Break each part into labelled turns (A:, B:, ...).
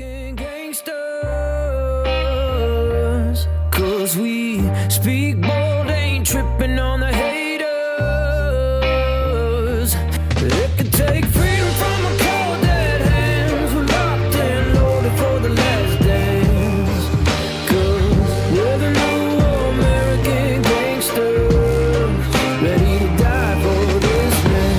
A: American gangsters, 'cause we speak bold, ain't tripping on the haters. It could take freedom from a cold dead hands. We're locked and loaded for the last dance. 'Cause we're the new American gangsters, ready to die for this land.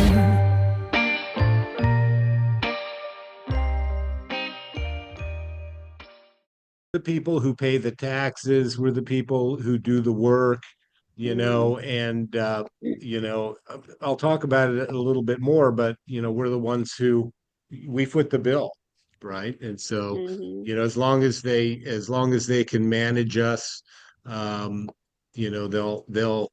B: The people who pay the taxes, we're the people who do the work, and I'll talk about it a little bit more, but we're the ones who we foot the bill, right? And so,
C: Mm-hmm.
B: as long as they can manage us, um, they'll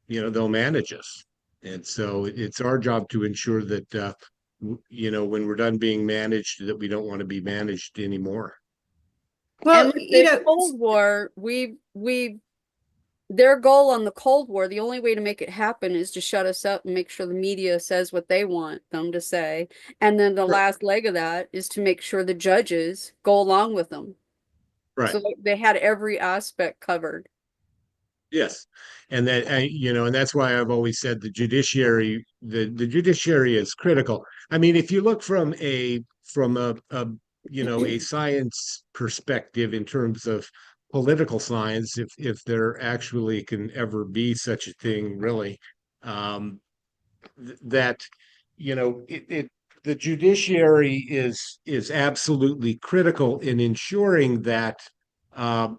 B: manage us. And so it's our job to ensure that when we're done being managed, that we don't want to be managed anymore.
C: And
D: Well,
C: with the Cold War, we their goal on the Cold War, the only way to make it happen is to shut us up and make sure the media says what they want them to say. And then the
B: Right.
C: last leg of that is to make sure the judges go along with them.
B: Right.
C: So they had every aspect covered.
B: Yes. And that's why I've always said the judiciary is critical. I mean, if you look from a science perspective in terms of political science, if there actually can ever be such a thing, really, that the judiciary is absolutely critical in ensuring um,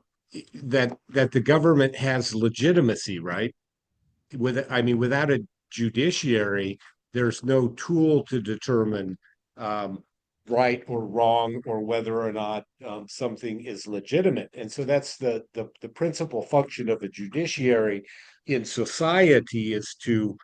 B: that the government has legitimacy, right? Without a judiciary, there's no tool to determine um, right or wrong or whether or not something is legitimate. And so that's the principal function of a judiciary in society, is to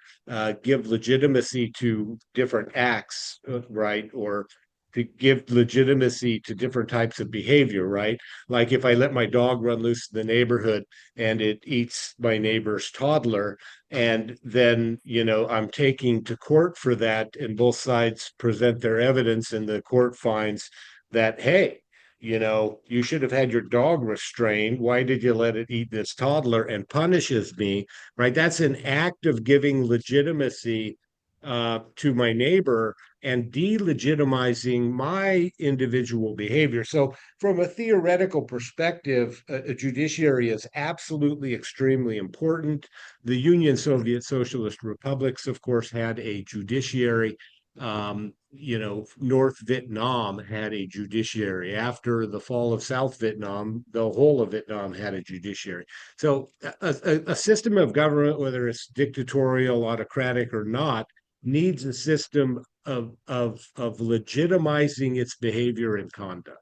B: give legitimacy to different acts, right? Or to give legitimacy to different types of behavior, right? Like if I let my dog run loose in the neighborhood and it eats my neighbor's toddler, and then I'm taking to court for that, and both sides present their evidence, and the court finds that, hey, you should have had your dog restrained. Why did you let it eat this toddler, and punishes me, right? That's an act of giving legitimacy to my neighbor and delegitimizing my individual behavior. So from a theoretical perspective, a judiciary is absolutely extremely important. The Union Soviet Socialist Republics, of course, had a judiciary. North Vietnam had a judiciary. After the fall of South Vietnam, the whole of Vietnam had a judiciary. So a system of government, whether it's dictatorial, autocratic, or not, needs a system of legitimizing its behavior and conduct.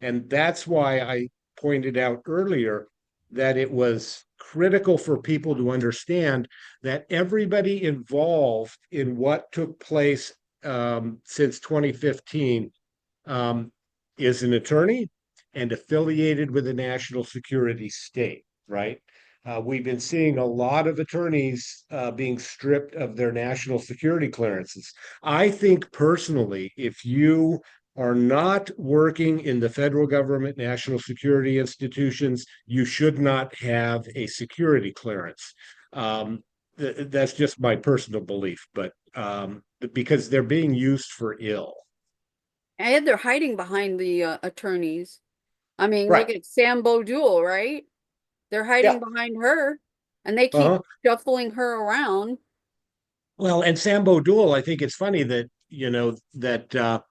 B: And that's why I pointed out earlier that it was critical for people to understand that everybody involved in what took place since 2015 um, is an attorney and affiliated with a national security state, right? We've been seeing a lot of attorneys being stripped of their national security clearances. I think personally, if you are not working in the federal government, national security institutions, you should not have a security clearance. That's just my personal belief, but because they're being used for ill.
C: And they're hiding behind the attorneys. I mean,
B: Right.
C: look at Sam Bodul, right? They're hiding
B: Yeah.
C: behind her, and they keep
B: Uh-huh.
C: shuffling her around.
B: Well, and Sambo Duel, I think it's funny that, that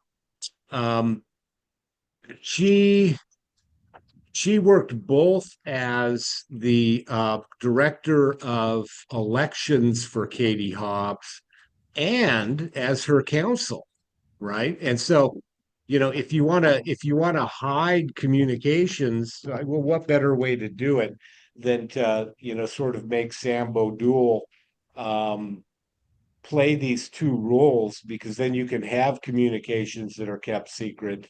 B: um, she she worked both as the director of elections for Katie Hobbs and as her counsel, right? And so, if you want to hide communications, well, what better way to do it than to, sort of make Sambo Duel um, play these two roles, because then you can have communications that are kept secret,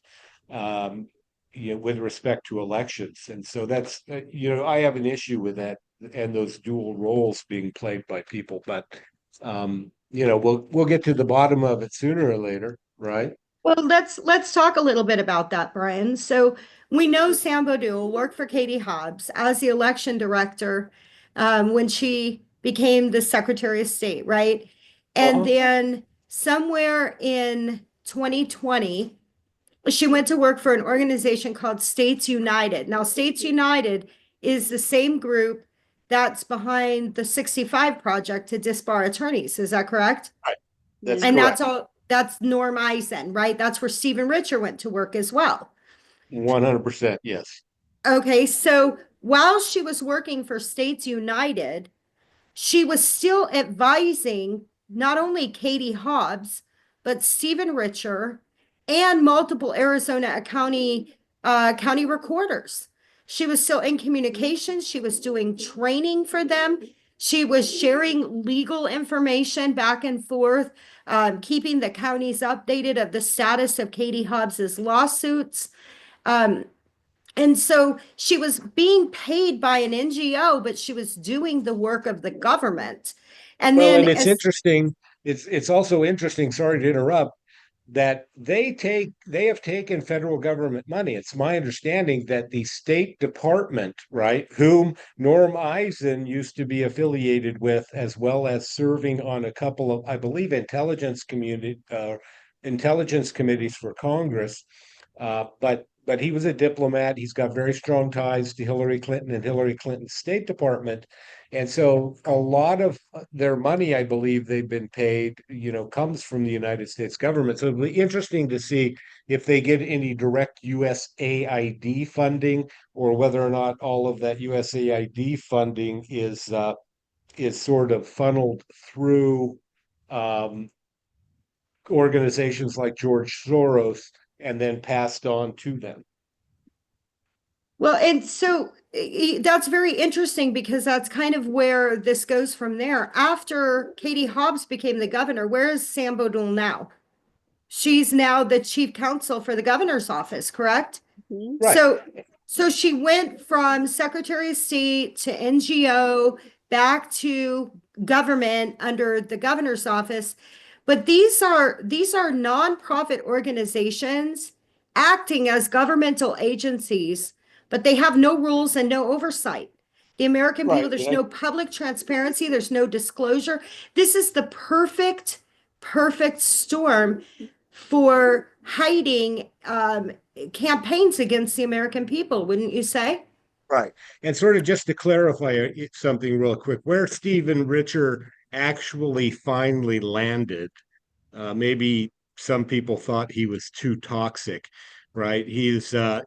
B: um, with respect to elections. And so that's, I have an issue with that and those dual roles being played by people. But we'll get to the bottom of it sooner or later, right?
D: Well, let's talk a little bit about that, Brian. So we know Sam Bodul worked for Katie Hobbs as the election director when she became the Secretary of State, right? And
B: Uh-huh.
D: then somewhere in 2020, she went to work for an organization called States United. Now, States United is the same group that's behind the 65 project to disbar attorneys. Is that correct?
B: Right. That's
C: Yeah.
D: And that's
B: correct.
D: all, that's Norm Eisen, right? That's where Stephen Richer went to work as well.
B: 100%. Yes.
D: Okay, so while she was working for States United, she was still advising not only Katie Hobbs, but Stephen Richer and multiple Arizona county recorders. She was still in communication. She was doing training for them. She was sharing legal information back and forth, keeping the counties updated of the status of Katie Hobbs's lawsuits. Um, and so she was being paid by an NGO, but she was doing the work of the government. And
B: Well,
D: then
B: and it's
D: as
B: interesting. It's also interesting, sorry to interrupt, that they have taken federal government money. It's my understanding that the State Department, right, whom Norm Eisen used to be affiliated with, as well as serving on a couple of, I believe, intelligence committees for Congress. But he was a diplomat. He's got very strong ties to Hillary Clinton and Hillary Clinton's State Department. And so a lot of their money, I believe they've been paid, comes from the United States government. So it'll be interesting to see if they get any direct USAID funding, or whether or not all of that USAID funding is sort of funneled through um, organizations like George Soros and then passed on to them.
D: well, and so that's very interesting because that's kind of where this goes from there. After Katie Hobbs became the governor, where is Sam Bodul now? She's now the chief counsel for the governor's office, correct?
C: Mhm.
B: Right.
D: So she went from Secretary of State to NGO back to government under the governor's office. But these are nonprofit organizations acting as governmental agencies, but they have no rules and no oversight. The American people,
B: Right.
D: there's no public transparency, there's no disclosure. This is the perfect storm for hiding campaigns against the American people, wouldn't you say?
B: Right. And sort of just to clarify something real quick, where Stephen Richer actually finally landed, maybe some people thought he was too toxic, right? He's a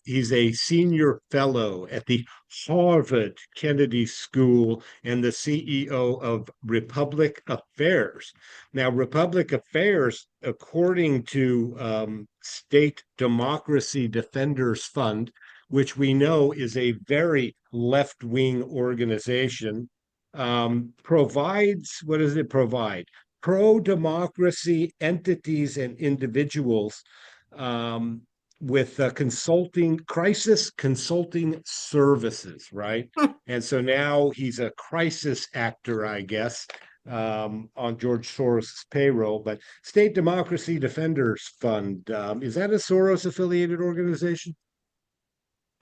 B: senior fellow at the Harvard Kennedy School and the CEO of Republic Affairs. Now, Republic Affairs, according to State Democracy Defenders Fund, which we know is a very left-wing organization, provides, what does it provide? Pro-democracy entities and individuals with crisis consulting services, right? And so now he's a crisis actor, I guess, on George Soros' payroll. But State Democracy Defenders Fund, is that a Soros affiliated organization?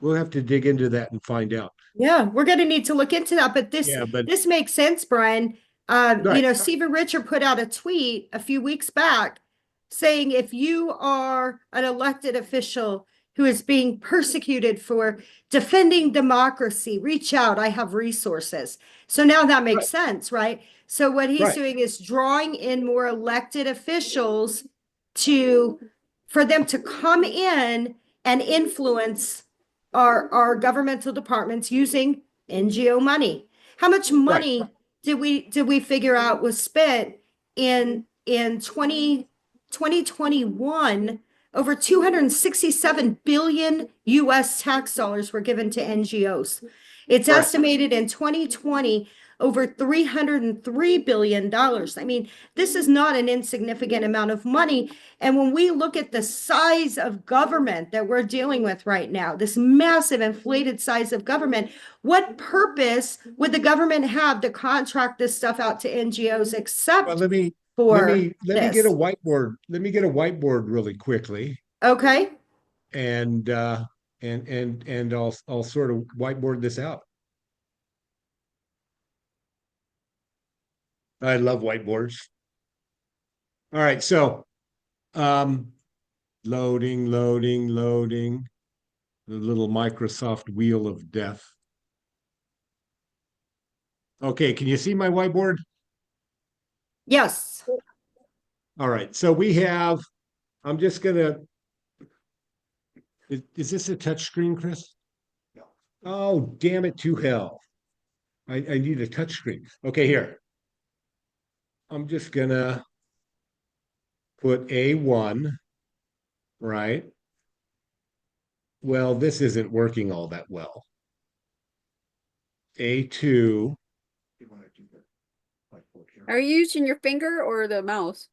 B: We'll have to dig into that and find out.
D: Yeah, we're going to need to look into that, but this
B: Yeah, but
D: this makes sense, Brian.
B: right,
D: Stephen Richer put out a tweet a few weeks back saying if you are an elected official who is being persecuted for defending democracy, reach out. I have resources. So now that makes
B: right,
D: sense, right? So what he's
B: right,
D: doing is drawing in more elected officials to for them to come in and influence our governmental departments using NGO money. How much
B: right.
D: money did we figure out was spent in 2021? Over 267 billion US tax dollars were given to NGOs. It's
B: Right.
D: estimated in 2020 over $303 billion. I mean, this is not an insignificant amount of money. And when we look at the size of government that we're dealing with right now, this massive inflated size of government, what purpose would the government have to contract this stuff out to NGOs
B: Well,
D: except for
B: let me get a
D: this.
B: whiteboard. Let me get a whiteboard really quickly,
D: Okay.
B: and I'll sort of whiteboard this out. I love whiteboards. All right, so um, loading, loading, loading. The little Microsoft wheel of death. Okay, can you see my whiteboard?
D: Yes.
B: All right, so we have, I'm just gonna, is this a touch screen, Chris? No. Oh, damn it to hell. I need a touch screen. Okay, here. I'm just gonna put A1, right? Well, this isn't working all that well. A2.
C: Are you using your finger or the mouse?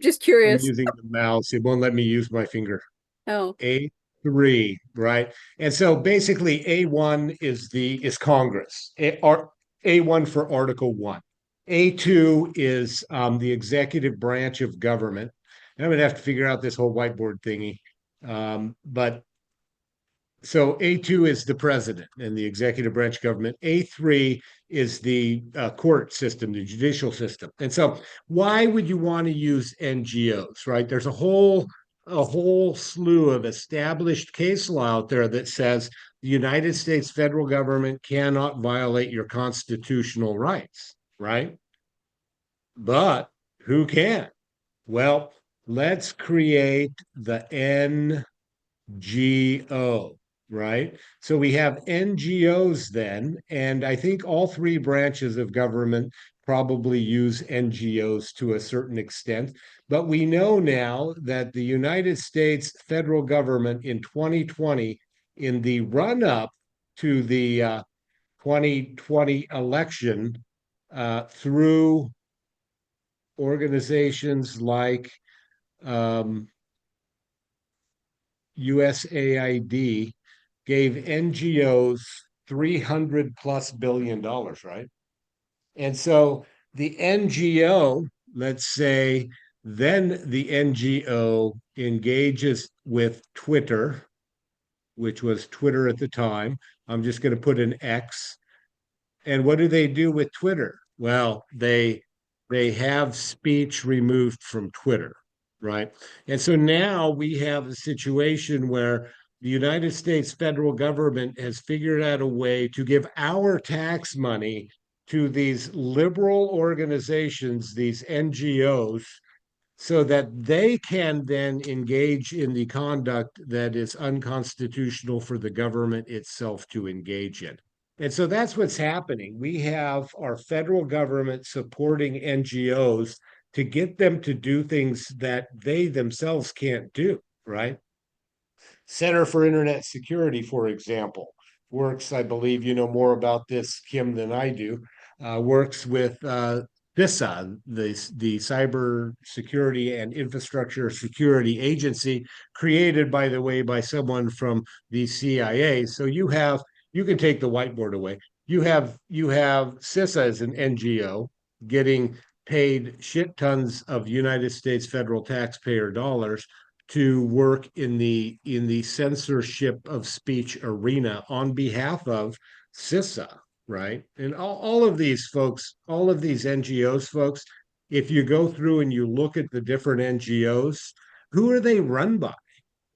C: Just
B: I'm
C: curious.
B: using the mouse. It won't let me use my finger.
C: Oh,
B: A3, right? And so basically A1 is Congress. A1 for Article 1. A2 is the executive branch of government. And I'm gonna have to figure out this whole whiteboard thingy. But so A2 is the president and the executive branch government. A3 is the court system, the judicial system. And so why would you want to use NGOs, right? There's a whole slew of established case law out there that says the United States federal government cannot violate your constitutional rights, right? But who can? Well, let's create the NGO, right? So we have NGOs then, and I think all three branches of government probably use NGOs to a certain extent. But we know now that the United States federal government in 2020, in the run up to the 2020 election, through organizations like USAID, gave NGOs $300+ billion, right? And so the NGO, let's say, then the NGO engages with Twitter, which was Twitter at the time. I'm just going to put an X. And what do they do with Twitter? Well, they have speech removed from Twitter, right? And so now we have a situation where the United States federal government has figured out a way to give our tax money to these liberal organizations, these NGOs, so that they can then engage in the conduct that is unconstitutional for the government itself to engage in. And so that's what's happening. We have our federal government supporting NGOs to get them to do things that they themselves can't do, right? Center for Internet Security, for example, works, I believe you know more about this, Kim, than I do, works with CISA, the Cyber Security and Infrastructure Security Agency, created, by the way, by someone from the CIA. So you can take the whiteboard away. You have CISA as an NGO getting paid shit tons of United States federal taxpayer dollars to work in the censorship of speech arena on behalf of CISA, right? And all of these folks, all of these NGOs, folks, if you go through and you look at the different NGOs, who are they run by?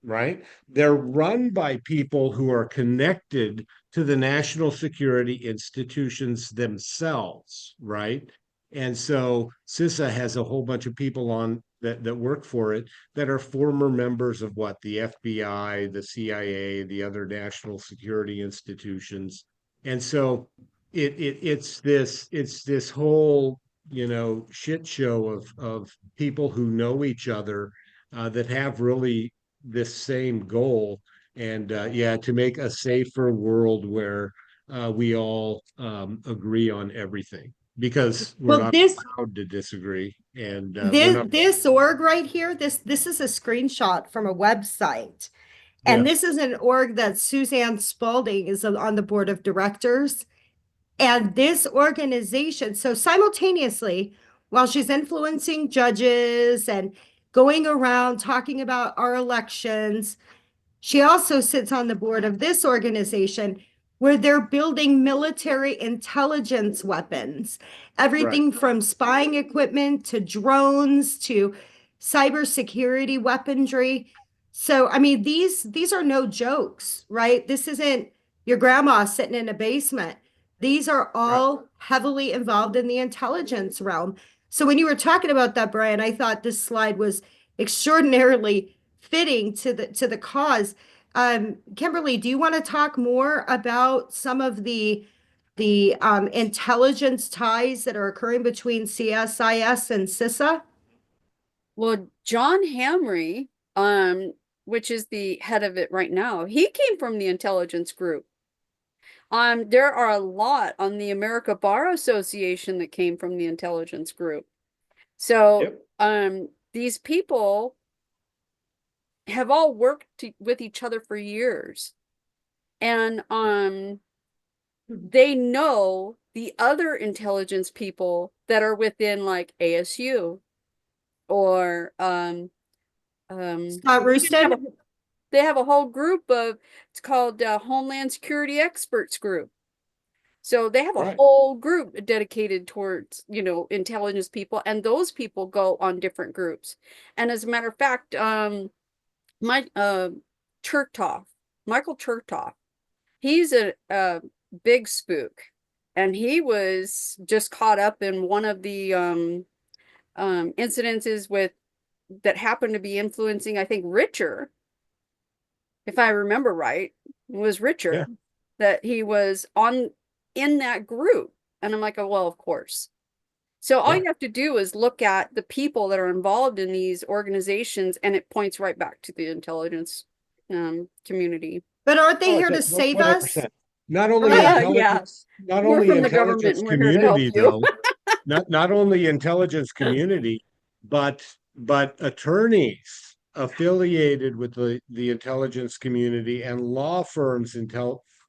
B: Right? They're run by people who are connected to the national security institutions themselves, right? And so CISA has a whole bunch of people on that work for it that are former members of what, the FBI, the CIA, the other national security institutions. And so it's this whole, shit show of people who know each other, that have really this same goal, and yeah, to make a safer world where we all agree on everything, because we're
D: Well,
B: not
D: this
B: allowed to disagree, and we're
D: this
B: not.
D: this org right here, this is a screenshot from a website. And
B: Yeah.
D: this is an org that Suzanne Spalding is on the board of directors. And this organization, so simultaneously, while she's influencing judges and going around talking about our elections, she also sits on the board of this organization where they're building military intelligence weapons, everything from spying equipment to drones to cybersecurity weaponry. So, I mean, these are no jokes, right? This isn't your grandma sitting in a basement. These are
B: Right.
D: all heavily involved in the intelligence realm. So when you were talking about that, Brian, I thought this slide was extraordinarily fitting to the cause. Kimberly, do you want to talk more about some of the intelligence ties that are occurring between CSIS and CISA?
C: Well, John Hamre, which is the head of it right now, he came from the intelligence group. There are a lot on the America Bar Association that came from the intelligence group. So,
B: Yep.
C: these people have all worked with each other for years. And they know the other intelligence people that are within like ASU or
D: Scott Rooston?
C: they have a whole group of, it's called Homeland Security Experts Group. So they have a
B: Right.
C: whole group dedicated towards, you know, intelligence people, and those people go on different groups. And as a matter of fact, my Chertoff, Michael Chertoff, he's a big spook, and he was just caught up in one of the incidences with that happened to be influencing, I think, Richer, if I remember right, it was Richer
B: Yeah.
C: that he was on in that group. And I'm like, oh, well, of course. So all
B: Yeah.
C: you have to do is look at the people that are involved in these organizations, and it points right back to the intelligence community.
D: But aren't they
B: Oh,
D: here to
B: it's
D: save us?
B: 100%. Not only
C: Yeah.
B: intelligence, not
C: We're
B: only
C: from the government,
B: intelligence
C: and we're here to help
B: community,
C: you.
B: though, not only intelligence community, but attorneys affiliated with the intelligence community and law firms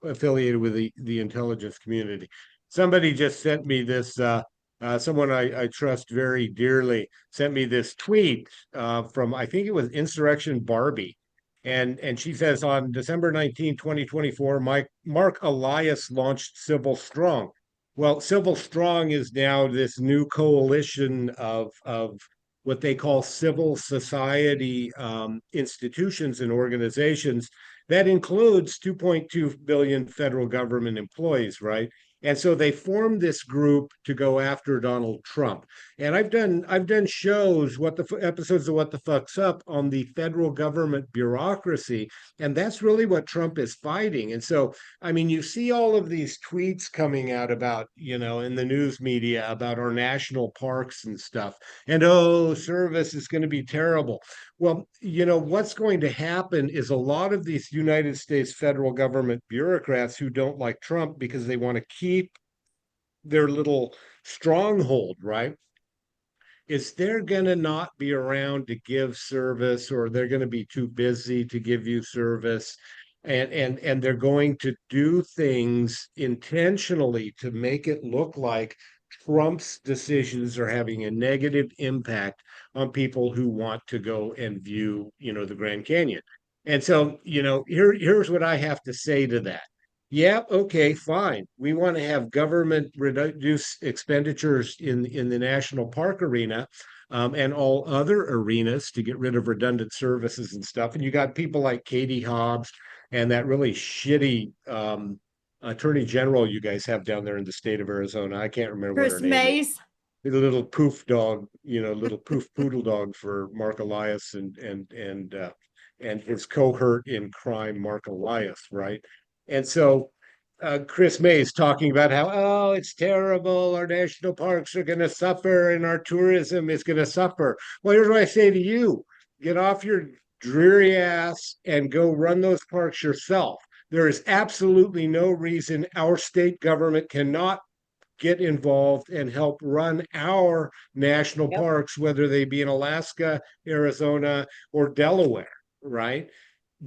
B: affiliated with the intelligence community. Somebody just sent me this. Someone I trust very dearly sent me this tweet from, I think it was Insurrection Barbie. And she says on December 19, 2024, Mark Elias launched Civil Strong. Well, Civil Strong is now this new coalition of what they call civil society institutions and organizations that includes 2.2 billion federal government employees, right? And so they formed this group to go after Donald Trump. And I've done shows, episodes of What the Fuck's Up on the federal government bureaucracy, and that's really what Trump is fighting. And so, I mean, you see all of these tweets coming out about, you know, in the news media about our national parks and stuff, and oh, service is going to be terrible. Well, you know, what's going to happen is a lot of these United States federal government bureaucrats who don't like Trump because they want to keep their little stronghold, right? Is they're going to not be around to give service, or they're going to be too busy to give you service, and they're going to do things intentionally to make it look like Trump's decisions are having a negative impact on people who want to go and view, you know, the Grand Canyon. And so, you know, here's what I have to say to that. Yeah, okay, fine. We want to have government reduce expenditures in the national park arena, and all other arenas to get rid of redundant services and stuff. And you got people like Katie Hobbs and that really shitty attorney general you guys have down there in the state of Arizona. I can't remember what her
D: Chris
B: name is.
D: Mays?
B: The little poof dog, you know, little poof poodle dog for Mark Elias and his cohort in crime, Mark Elias, right? And so Chris Mays talking about how, oh, it's terrible. Our national parks are going to suffer and our tourism is going to suffer. Well, here's what I say to you. Get off your dreary ass and go run those parks yourself. There is absolutely no reason our state government cannot get involved and help run our national
C: Yep.
B: parks, whether they be in Alaska, Arizona, or Delaware, right?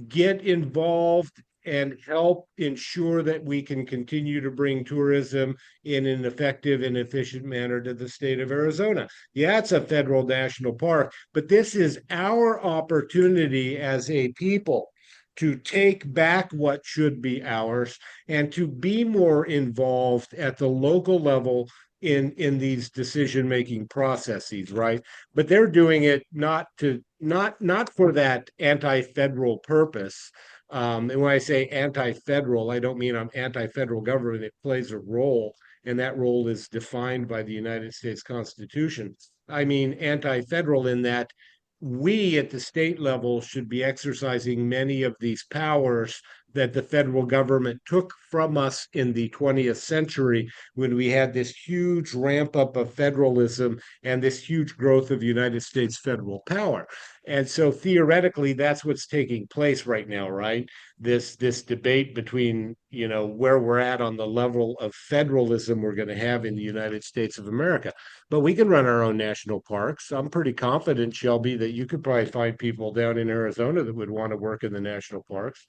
B: Get involved and help ensure that we can continue to bring tourism in an effective and efficient manner to the state of Arizona. Yeah, it's a federal national park, but this is our opportunity as a people to take back what should be ours and to be more involved at the local level in these decision-making processes, right? But they're doing it not for that anti-federal purpose. And when I say anti-federal, I don't mean I'm anti-federal government. It plays a role, and that role is defined by the United States Constitution. I mean anti-federal in that we at the state level should be exercising many of these powers that the federal government took from us in the 20th century when we had this huge ramp up of federalism and this huge growth of United States federal power. And so theoretically, that's what's taking place right now, right? This debate between, where we're at on the level of federalism we're going to have in the United States of America. But we can run our own national parks. I'm pretty confident, Shelby, that you could probably find people down in Arizona that would want to work in the national parks.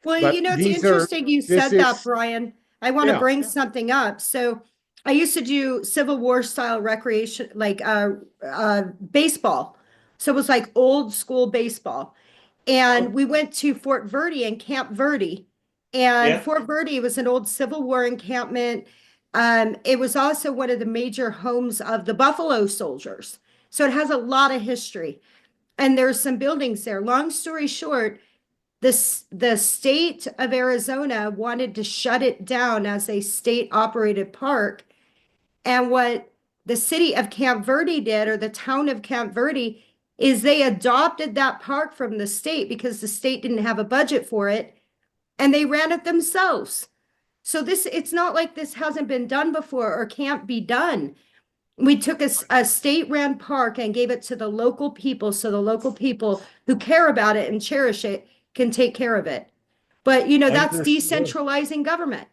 D: Well,
B: But
D: it's
B: these are
D: interesting you
B: this
D: said that,
B: is
D: Brian. I want to
B: yeah.
D: bring something up. So I used to do Civil War style recreation, like baseball. So it was like old school baseball. And we went to Fort Verde and Camp Verde. And
B: Yeah.
D: Fort Verde was an old Civil War encampment. It was also one of the major homes of the Buffalo Soldiers. So it has a lot of history. And there's some buildings there. Long story short, the state of Arizona wanted to shut it down as a state operated park. And what the city of Camp Verde did, or the town of Camp Verde, is they adopted that park from the state because the state didn't have a budget for it, and they ran it themselves. So it's not like this hasn't been done before or can't be done. We took a state ran park and gave it to the local people, so the local people who care about it and cherish it can take care of it. But that's
B: Understood.
D: decentralizing government.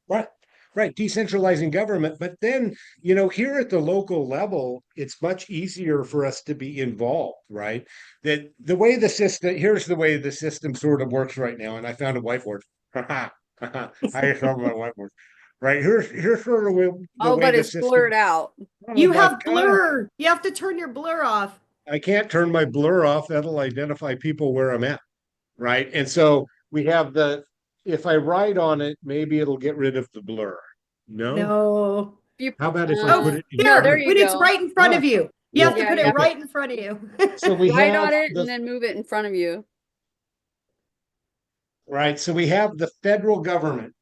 B: Right, right. Decentralizing government. But then, here at the local level, it's much easier for us to be involved, right? That the way the system, here's the way the system sort of works right now. And I found a whiteboard. I just found my whiteboard. Right. Here's sort of the
C: Oh,
B: way
C: but
B: the
C: it's
B: system.
C: blurred out.
B: Oh
D: You
B: my
D: have
B: God.
D: blur. You have to turn your blur off.
B: I can't turn my blur off. That'll identify people where I'm at. Right. And so we have if I write on it, maybe it'll get rid of the blur. No?
D: No.
C: You,
B: How about if I
D: Oh,
B: put it in
C: no,
D: here,
C: there
B: front?
C: you
D: when it's
C: go.
D: right in front
B: Oh,
D: of you. You have to
C: Yeah,
D: put it
C: yeah.
D: right in front of you.
B: So we
C: Write
B: have
C: on it
B: the
C: and then move it in front of you.
B: right. So we have the federal government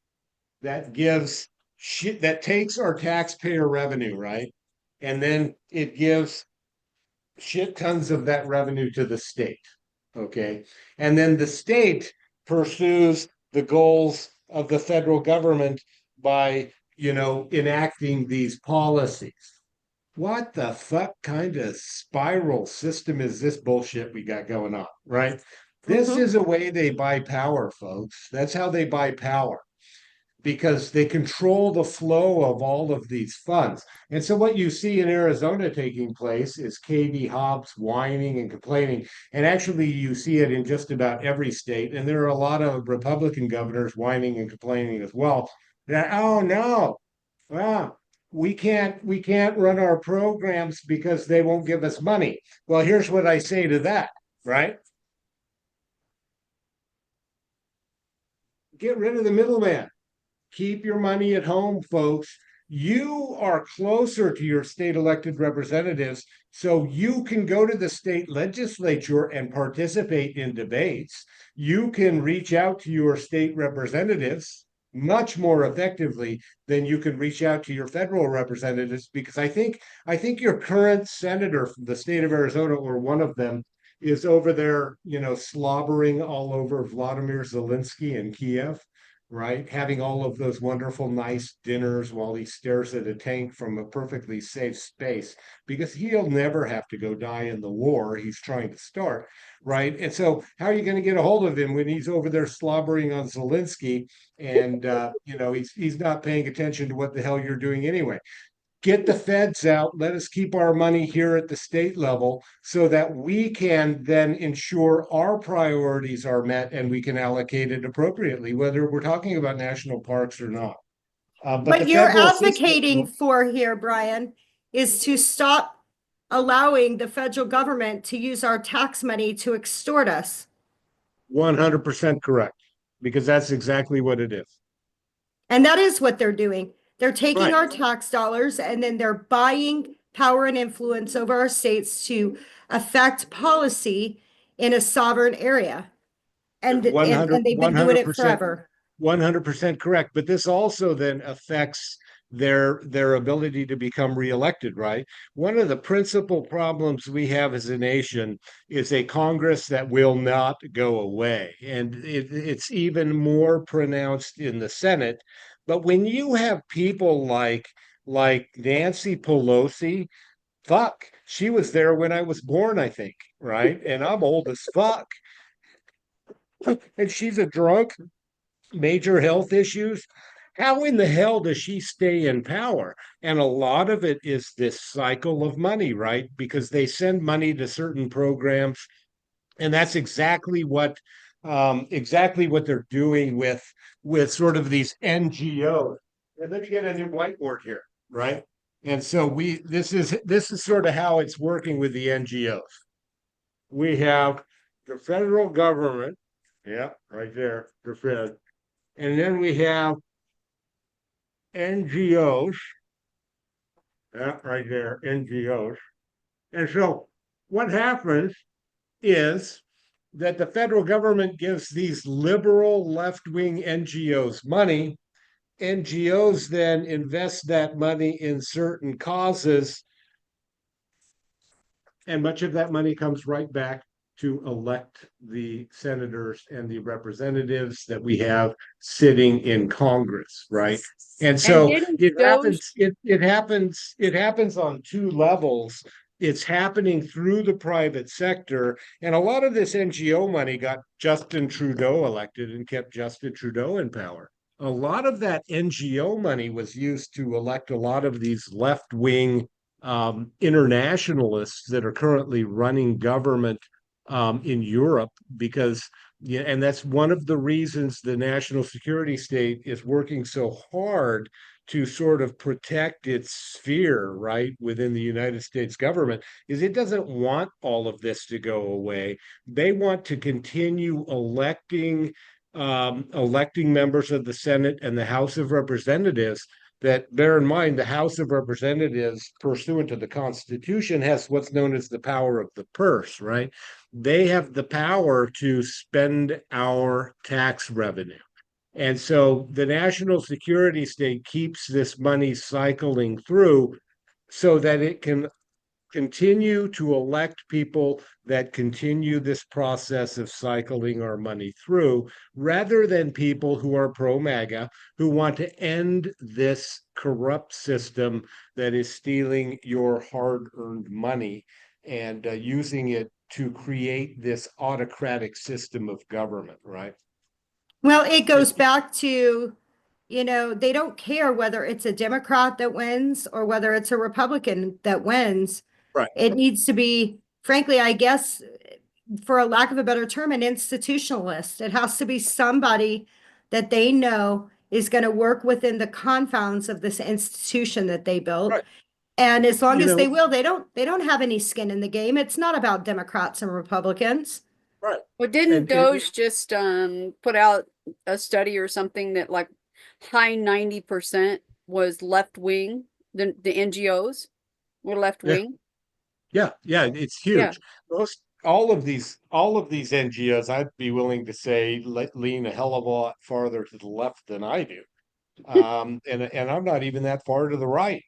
B: that gives shit that takes our taxpayer revenue, right? And then it gives shit tons of that revenue to the state. Okay. And then the state pursues the goals of the federal government by, enacting these policies. What the fuck kind of spiral system is this bullshit we got going on, right? This
D: Mhm.
B: is a way they buy power, folks. That's how they buy power because they control the flow of all of these funds. And so what you see in Arizona taking place is Katie Hobbs whining and complaining. And actually you see it in just about every state. And there are a lot of Republican governors whining and complaining as well. That, oh no, we can't run our programs because they won't give us money. Well, here's what I say to that, right? Get rid of the middleman. Keep your money at home, folks. You are closer to your state elected representatives, so you can go to the state legislature and participate in debates. You can reach out to your state representatives much more effectively than you can reach out to your federal representatives because I think your current senator from the state of Arizona or one of them is over there, slobbering all over Vladimir Zelensky in Kiev, right? Having all of those wonderful, nice dinners while he stares at a tank from a perfectly safe space, because he'll never have to go die in the war he's trying to start, right? And so, how are you going to get a hold of him when he's over there slobbering on Zelensky and he's not paying attention to what the hell you're doing anyway? get the feds out, let us keep our money here at the state level so that we can then ensure our priorities are met and we can allocate it appropriately, whether we're talking about national parks or not. But the
D: What you're
B: federal system,
D: advocating for here, Brian, is to stop allowing the federal government to use our tax money to extort us.
B: 100% correct, because that's exactly what it is.
D: And that is what they're doing. They're taking
B: Right.
D: our tax dollars and then they're buying power and influence over our states to affect policy in a sovereign area. And
B: 100,
D: they've been doing it
B: 100%,
D: forever.
B: 100% correct. But this also then affects their ability to become reelected, right? One of the principal problems we have as a nation is a Congress that will not go away. And it's even more pronounced in the Senate. But when you have people like Nancy Pelosi, fuck, she was there when I was born, I think, right? And I'm old as fuck. And she's a drunk, major health issues. How in the hell does she stay in power? And a lot of it is this cycle of money, right? Because they send money to certain programs, and that's exactly what they're doing with sort of these NGOs. And let me get a new whiteboard here, right? And so this is sort of how it's working with the NGOs. We have the federal government, yeah, right there, the Fed. And then we have NGOs, yeah, right there, NGOs. And so what happens is that the federal government gives these liberal left-wing NGOs money. NGOs then invest that money in certain causes, and much of that money comes right back to elect the senators and the representatives that we have sitting in Congress, right? And so
C: didn't
B: it
C: those
B: happens, it happens on two levels. It's happening through the private sector. And a lot of this NGO money got Justin Trudeau elected and kept Justin Trudeau in power. A lot of that NGO money was used to elect a lot of these left-wing internationalists that are currently running government in Europe, because yeah, and that's one of the reasons the national security state is working so hard to sort of protect its sphere, right, within the United States government, is it doesn't want all of this to go away. They want to continue electing members of the Senate and the House of Representatives. That, bear in mind, the House of Representatives, pursuant to the Constitution, has what's known as the power of the purse, right? They have the power to spend our tax revenue. And so the national security state keeps this money cycling through so that it can continue to elect people that continue this process of cycling our money through, rather than people who are pro MAGA, who want to end this corrupt system that is stealing your hard-earned money and using it to create this autocratic system of government, right?
D: Well, it goes back to, they don't care whether it's a Democrat that wins or whether it's a Republican that wins.
B: Right.
D: It needs to be, frankly, I guess, for a lack of a better term, an institutionalist. It has to be somebody that they know is going to work within the confines of this institution that they built.
B: Right.
D: And as long
B: You
D: as
B: know,
D: they will, they don't have any skin in the game. It's not about Democrats and Republicans.
B: right.
C: well didn't
B: And
C: Doge just put out a study or something that like high 90% was left wing, the NGOs were left
B: yeah,
C: wing.
B: yeah, it's
C: Yeah.
B: huge. Most all of these NGOs, I'd be willing to say lean a hell of a lot farther to the left than I do. And I'm not even that far to the right.